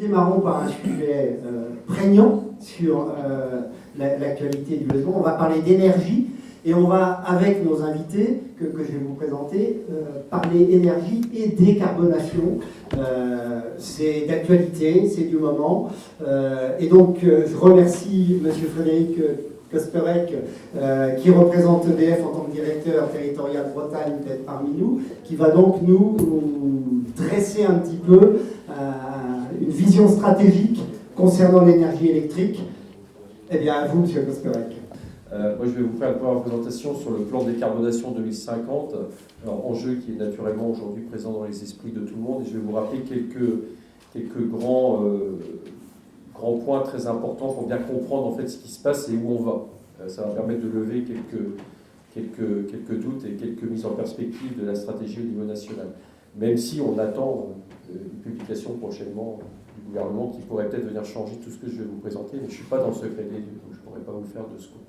démarrons par un sujet prégnant sur l'actualité du logement. On va parler d'énergie et on va, avec nos invités que je vais vous présenter, parler énergie et décarbonation. C'est d'actualité, c'est du moment. Et donc, je remercie M. Frédéric Kasperek, qui représente EDF en tant que directeur territorial Bretagne, peut-être parmi nous, qui va donc nous dresser un petit peu une vision stratégique concernant l'énergie électrique. Eh bien, à vous, M. Kasperek. Moi, je vais vous faire une première présentation sur le plan décarbonation 2050, enjeu qui est naturellement aujourd'hui présent dans les esprits de tout le monde. Et je vais vous rappeler quelques grands points très importants pour bien comprendre en fait ce qui se passe et où on va. Ça va permettre de lever quelques doutes et quelques mises en perspective de la stratégie au niveau national. Même si on attend une publication prochainement du gouvernement qui pourrait peut-être venir changer tout ce que je vais vous présenter, mais je ne suis pas dans le secret des lieux, donc je ne pourrais pas vous faire de scoop.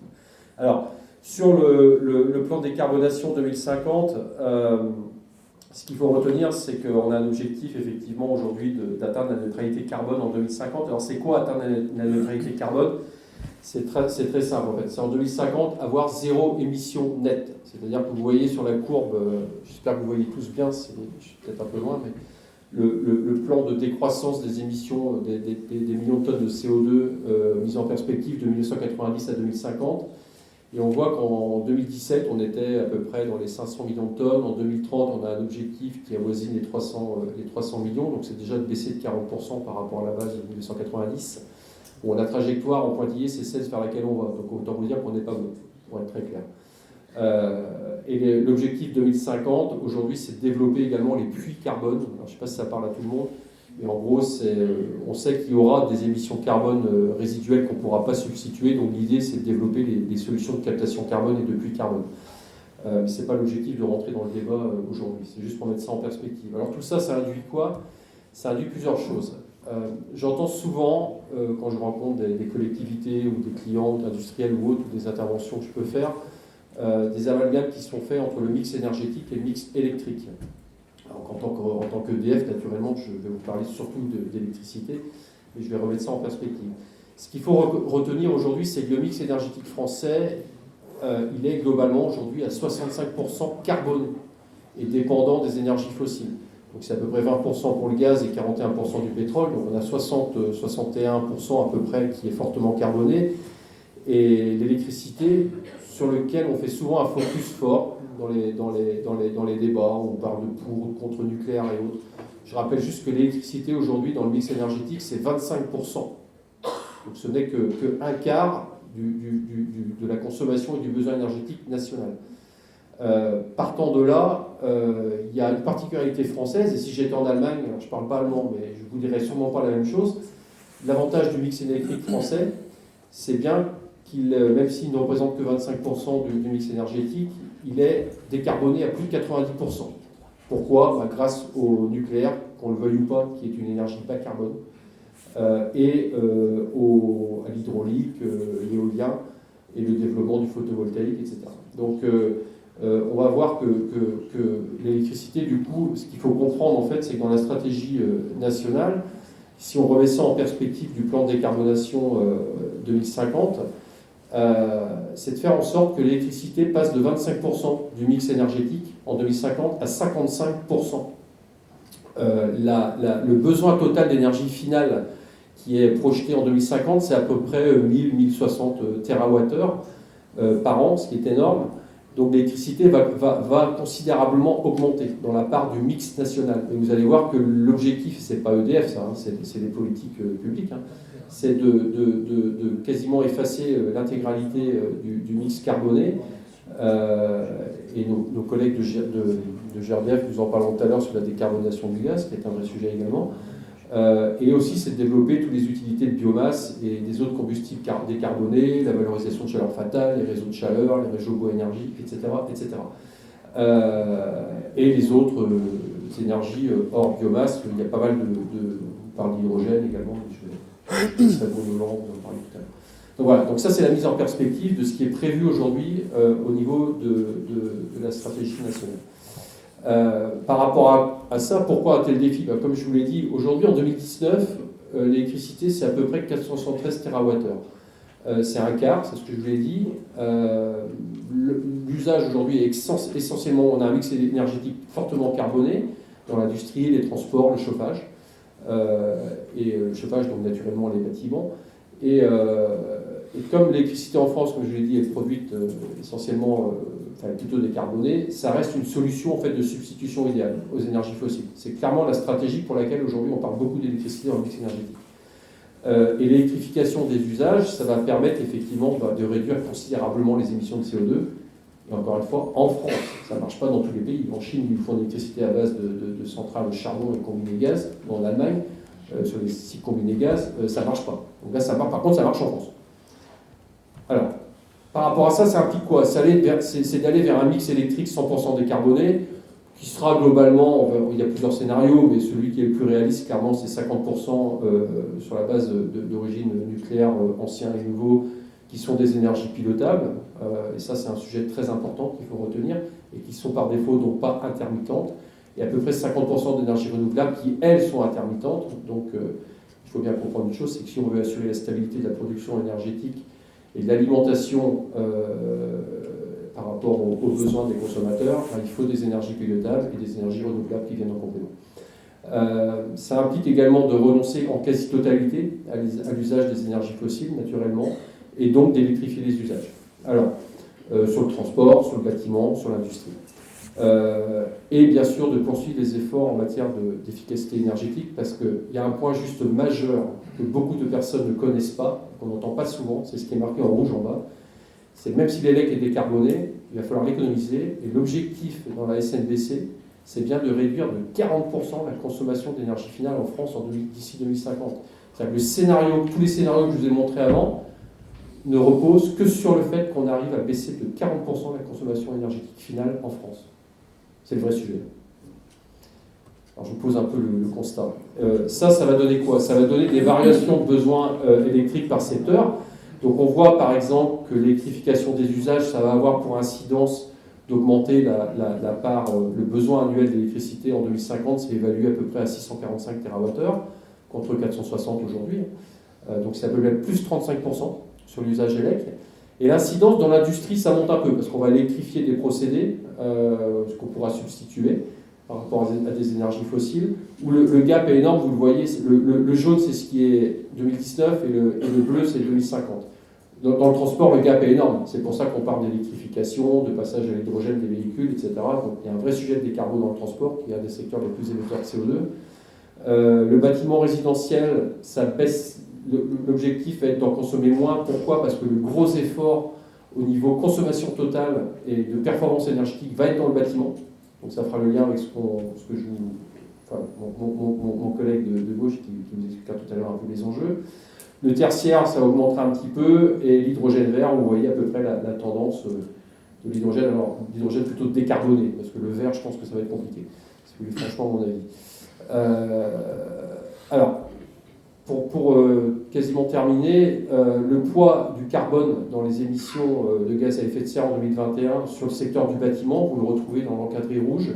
Alors, sur le plan décarbonation 2050, ce qu'il faut retenir, c'est qu'on a un objectif, effectivement, aujourd'hui, d'atteindre la neutralité carbone en 2050. Alors, c'est quoi atteindre la neutralité carbone ? C'est très simple, en fait. C'est en 2050, avoir zéro émission nette. C'est-à-dire que vous voyez sur la courbe, j'espère que vous voyez tous bien, je suis peut-être un peu loin, mais le plan de décroissance des émissions, des millions de tonnes de CO2 mis en perspective de 1990 à 2050. Et on voit qu'en 2017, on était à peu près dans les 500 millions de tonnes. En 2030, on a un objectif qui avoisine les 300 millions. Donc c'est déjà de baisser de 40% par rapport à la base de 1990. Bon, la trajectoire en pointillé, c'est celle vers laquelle on va. Donc autant vous dire qu'on n'est pas bon, pour être très clair. Et l'objectif 2050, aujourd'hui, c'est de développer également les puits carbone. Alors, je ne sais pas si ça parle à tout le monde. Mais en gros, on sait qu'il y aura des émissions carbone résiduelles qu'on ne pourra pas substituer. Donc l'idée, c'est de développer des solutions de captation carbone et de puits carbone. Mais ce n'est pas l'objectif de rentrer dans le débat aujourd'hui. C'est juste pour mettre ça en perspective. Alors tout ça, ça induit quoi ? Ça induit plusieurs choses. J'entends souvent, quand je rencontre des collectivités ou des clients industriels ou autres, ou des interventions que je peux faire, des amalgames qui sont faits entre le mix énergétique et le mix électrique. Alors, en tant qu'EDF, naturellement, je vais vous parler surtout d'électricité, mais je vais remettre ça en perspective. Ce qu'il faut retenir aujourd'hui, c'est que le mix énergétique français, il est globalement aujourd'hui à 65% carboné et dépendant des énergies fossiles. Donc c'est à peu près 20% pour le gaz et 41% du pétrole. Donc on a 61% à peu près qui est fortement carboné. Et l'électricité, sur lequel on fait souvent un focus fort dans les débats, où on parle de pour ou contre nucléaire et autres. Je rappelle juste que l'électricité aujourd'hui dans le mix énergétique, c'est 25%. Donc ce n'est que un quart de la consommation et du besoin énergétique national. Partant de là, il y a une particularité française, et si j'étais en Allemagne, alors je ne parle pas allemand, mais je ne vous dirais sûrement pas la même chose. L'avantage du mix électrique français, c'est bien qu'il, même s'il ne représente que 25% du mix énergétique, il est décarboné à plus de 90%. Pourquoi ? Grâce au nucléaire, qu'on le veuille ou pas, qui est une énergie bas carbone, et à l'hydraulique, l'éolien, et le développement du photovoltaïque, etc. Donc, on va voir que l'électricité, du coup, ce qu'il faut comprendre, en fait, c'est que dans la stratégie nationale, si on remet ça en perspective du plan de décarbonation 2050, c'est de faire en sorte que l'électricité passe de 25% du mix énergétique en 2050 à 55%. Le besoin total d'énergie finale qui est projeté en 2050, c'est à peu près 1000-1060 TWh par an, ce qui est énorme. Donc l'électricité va considérablement augmenter dans la part du mix national. Et vous allez voir que l'objectif, ce n'est pas EDF, ça, hein, c'est des politiques publiques, hein, c'est de quasiment effacer l'intégralité du mix carboné. Et nos collègues de GRDF nous en parleront tout à l'heure sur la décarbonation du gaz, qui est un vrai sujet également. Et aussi, c'est de développer toutes les utilités de biomasse et des autres combustibles décarbonés, la valorisation de chaleur fatale, les réseaux de chaleur, les réseaux géo-énergie, etc. etc. Et les autres énergies hors biomasse. Il y a pas mal on parle d'hydrogène également, je vais vous en parler tout à l'heure. Donc voilà, donc ça c'est la mise en perspective de ce qui est prévu aujourd'hui au niveau de la stratégie nationale. Par rapport à ça, pourquoi un tel défi ? Comme je vous l'ai dit, aujourd'hui en 2019, l'électricité, c'est à peu près 473 TWh. C'est un quart, c'est ce que je vous l'ai dit. L'usage aujourd'hui est essentiellement, on a un mix énergétique fortement carboné dans l'industrie, les transports, le chauffage. Et le chauffage, donc naturellement les bâtiments. Et comme l'électricité en France, comme je l'ai dit, est produite essentiellement, plutôt décarbonée, ça reste une solution en fait de substitution idéale aux énergies fossiles. C'est clairement la stratégie pour laquelle aujourd'hui on parle beaucoup d'électricité dans le mix énergétique. Et l'électrification des usages, ça va permettre effectivement de réduire considérablement les émissions de CO2. Et encore une fois, en France, ça ne marche pas dans tous les pays. En Chine, ils font de l'électricité à base de centrales au charbon et combiné gaz. En Allemagne, sur les sites combinés gaz, ça ne marche pas. Donc là, ça marche. Par contre, ça marche en France. Alors, par rapport à ça, ça implique quoi? C'est d'aller vers un mix électrique 100% décarboné, qui sera globalement, il y a plusieurs scénarios, mais celui qui est le plus réaliste, clairement, c'est 50% sur la base d'origine nucléaire, anciens et nouveaux, qui sont des énergies pilotables. Et ça, c'est un sujet très important qu'il faut retenir, et qui sont par défaut donc pas intermittentes. Et à peu près 50% d'énergies renouvelables qui, elles, sont intermittentes. Donc, il faut bien comprendre une chose, c'est que si on veut assurer la stabilité de la production énergétique et de l'alimentation par rapport aux besoins des consommateurs, il faut des énergies pilotables et des énergies renouvelables qui viennent en complément. Ça implique également de renoncer en quasi-totalité à l'usage des énergies fossiles, naturellement, et donc d'électrifier les usages. Alors, sur le transport, sur le bâtiment, sur l'industrie. Et bien sûr de poursuivre les efforts en matière d'efficacité énergétique, parce qu'il y a un point juste majeur que beaucoup de personnes ne connaissent pas, qu'on n'entend pas souvent, c'est ce qui est marqué en rouge en bas, c'est même si l'élec est décarboné, il va falloir l'économiser, et l'objectif dans la SNBC, c'est bien de réduire de 40% la consommation d'énergie finale en France d'ici 2050. C'est-à-dire que tous les scénarios que je vous ai montrés avant ne reposent que sur le fait qu'on arrive à baisser de 40% la consommation énergétique finale en France. C'est le vrai sujet. Alors je vous pose un peu le constat. Ça va donner quoi? Ça va donner des variations de besoins électriques par secteur. Donc on voit par exemple que l'électrification des usages, ça va avoir pour incidence d'augmenter la part, le besoin annuel d'électricité en 2050, c'est évalué à peu près à 645 TWh, contre 460 aujourd'hui. Donc ça peut être plus 35% sur l'usage élec. Et l'incidence dans l'industrie, ça monte un peu, parce qu'on va électrifier des procédés, ce qu'on pourra substituer par rapport à des énergies fossiles, où le gap est énorme, vous le voyez, le jaune c'est ce qui est 2019 et le bleu c'est 2050. Dans le transport, le gap est énorme, c'est pour ça qu'on parle d'électrification, de passage à l'hydrogène des véhicules, etc. Donc il y a un vrai sujet de décarbone dans le transport, qui est un des secteurs les plus émetteurs de CO2. Le bâtiment résidentiel, ça baisse. L'objectif est d'en consommer moins. Pourquoi? Parce que le gros effort au niveau consommation totale et de performance énergétique va être dans le bâtiment. Donc ça fera le lien avec mon collègue de gauche qui vous expliquera tout à l'heure un peu les enjeux. Le tertiaire, ça augmentera un petit peu. Et l'hydrogène vert, vous voyez à peu près la tendance de l'hydrogène. Alors, l'hydrogène plutôt décarboné, parce que le vert, je pense que ça va être compliqué. Si vous voulez franchement mon avis. Alors, pour quasiment terminer, le poids du carbone dans les émissions de gaz à effet de serre en 2021 sur le secteur du bâtiment, vous le retrouvez dans l'encadré rouge.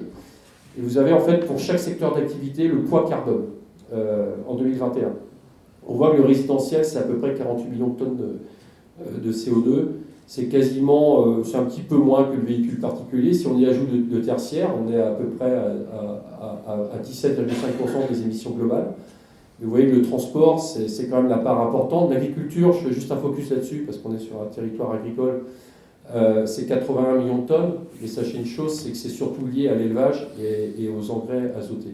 Et vous avez en fait pour chaque secteur d'activité le poids carbone en 2021. On voit que le résidentiel, c'est à peu près 48 millions de tonnes de CO2. C'est quasiment, c'est un petit peu moins que le véhicule particulier. Si on y ajoute le tertiaire, on est à peu près à 17,5% des émissions globales. Vous voyez que le transport, c'est quand même la part importante. L'agriculture, je fais juste un focus là-dessus parce qu'on est sur un territoire agricole, c'est 81 millions de tonnes. Mais sachez une chose, c'est que c'est surtout lié à l'élevage et aux engrais azotés.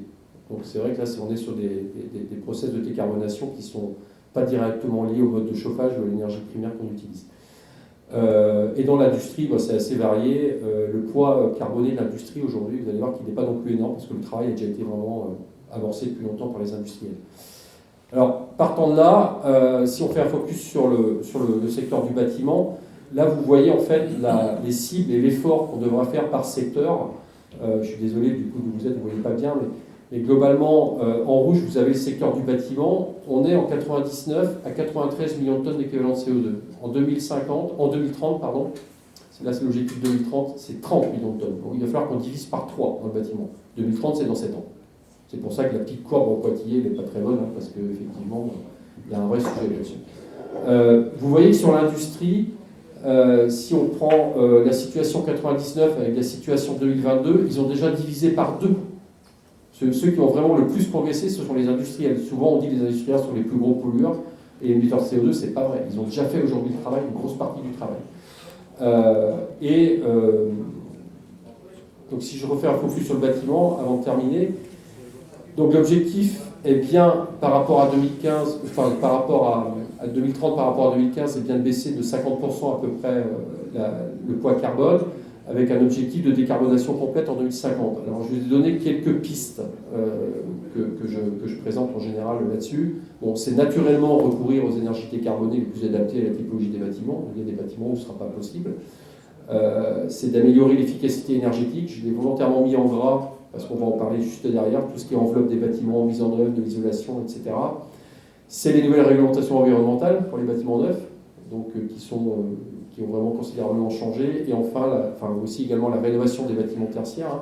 Donc c'est vrai que là, on est sur des process de décarbonation qui ne sont pas directement liés au mode de chauffage ou à l'énergie primaire qu'on utilise. Et dans l'industrie, c'est assez varié. Le poids carboné de l'industrie aujourd'hui, vous allez voir qu'il n'est pas non plus énorme parce que le travail a déjà été vraiment avancé depuis longtemps par les industriels. Alors, partant de là, si on fait un focus sur le secteur du bâtiment, là vous voyez en fait les cibles et l'effort qu'on devra faire par secteur. Je suis désolé du coup d'où vous êtes, vous ne voyez pas bien, mais globalement, en rouge, vous avez le secteur du bâtiment. On est en 99 à 93 millions de tonnes d'équivalent de CO2. En 2030, là c'est l'objectif 2030, c'est 30 millions de tonnes. Donc il va falloir qu'on divise par 3 dans le bâtiment. 2030, c'est dans 7 ans. C'est pour ça que la petite courbe en Poitiers n'est pas très bonne, parce qu'effectivement, il y a un vrai sujet là-dessus. Vous voyez que sur l'industrie, si on prend la situation 99 avec la situation 2022, ils ont déjà divisé par 2. Ceux qui ont vraiment le plus progressé, ce sont les industriels. Souvent, on dit que les industriels sont les plus gros pollueurs, et les émetteurs de CO2, c'est pas vrai. Ils ont déjà fait aujourd'hui le travail, une grosse partie du travail. Donc si je refais un focus sur le bâtiment, avant de terminer, donc l'objectif est bien par rapport à 2015, enfin par rapport à 2030, par rapport à 2015, c'est bien de baisser de 50% à peu près le poids carbone, avec un objectif de décarbonation complète en 2050. Alors je vais vous donner quelques pistes que je présente en général là-dessus. Bon, c'est naturellement recourir aux énergies décarbonées les plus adaptées à la typologie des bâtiments. Il y a des bâtiments où ce ne sera pas possible. C'est d'améliorer l'efficacité énergétique. Je l'ai volontairement mis en gras, parce qu'on va en parler juste derrière, tout ce qui est enveloppe des bâtiments, mise en œuvre de l'isolation, etc. C'est les nouvelles réglementations environnementales pour les bâtiments neufs, donc qui ont vraiment considérablement changé, et enfin, aussi également la rénovation des bâtiments tertiaires,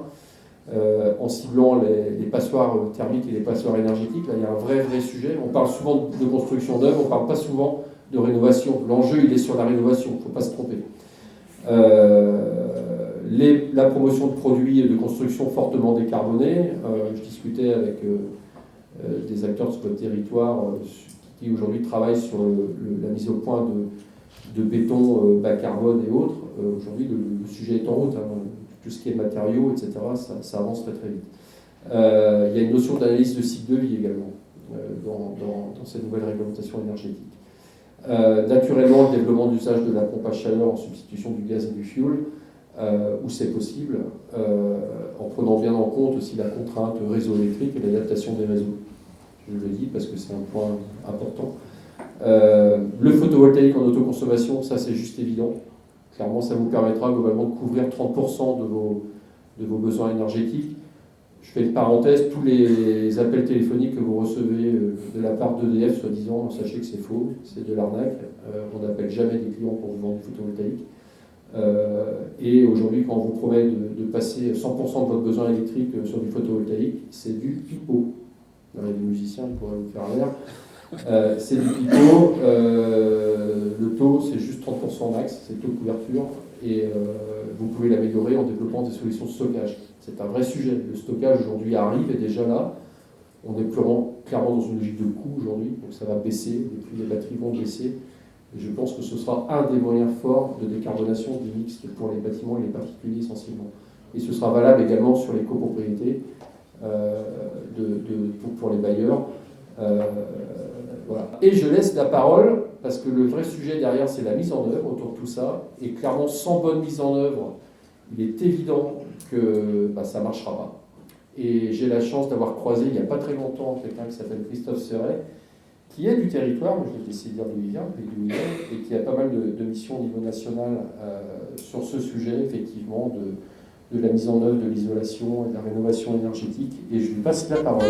en ciblant les passoires thermiques et les passoires énergétiques. Là, il y a un vrai sujet. On parle souvent de construction neuve, on ne parle pas souvent de rénovation. L'enjeu, il est sur la rénovation, il ne faut pas se tromper. La promotion de produits de construction fortement décarbonés. Je discutais avec des acteurs sur votre territoire qui aujourd'hui travaillent sur la mise au point de béton bas carbone et autres. Aujourd'hui, le sujet est en route. Tout ce qui est matériaux, etc., ça avance très vite. Il y a une notion d'analyse de cycle de vie également dans cette nouvelle réglementation énergétique. Naturellement, le développement d'usage de la pompe à chaleur en substitution du gaz et du fioul, où c'est possible, en prenant bien en compte aussi la contrainte réseau électrique et l'adaptation des réseaux. Je le dis parce que c'est un point important. Le photovoltaïque en autoconsommation, ça c'est juste évident. Clairement, ça vous permettra globalement de couvrir 30% de vos besoins énergétiques. Je fais une parenthèse, tous les appels téléphoniques que vous recevez de la part d'EDF, soi-disant, sachez que c'est faux, c'est de l'arnaque. On n'appelle jamais des clients pour vous vendre du photovoltaïque. Et aujourd'hui, quand on vous promet de passer 100% de votre besoin électrique sur du photovoltaïque, c'est du pipeau. Les musiciens, ils pourraient vous faire l'air. C'est du pipeau. Le taux, c'est juste 30% max, c'est le taux de couverture. Et vous pouvez l'améliorer en développant des solutions de stockage. C'est un vrai sujet. Le stockage aujourd'hui arrive, est déjà là. On est clairement dans une logique de coût aujourd'hui, donc ça va baisser, les prix des batteries vont baisser. Et je pense que ce sera un des moyens forts de décarbonation du mix pour les bâtiments et les particuliers essentiellement. Et ce sera valable également sur les copropriétés pour les bailleurs. Voilà. Et je laisse la parole, parce que le vrai sujet derrière, c'est la mise en œuvre autour de tout ça. Et clairement, sans bonne mise en œuvre, il est évident que ça ne marchera pas. Et j'ai la chance d'avoir croisé, il n'y a pas très longtemps, quelqu'un qui s'appelle Christophe Serret, qui est du territoire, je vais essayer de dire d'où il vient, et qui a pas mal de missions au niveau national sur ce sujet, effectivement, de la mise en œuvre de l'isolation et de la rénovation énergétique. Et je lui passe la parole.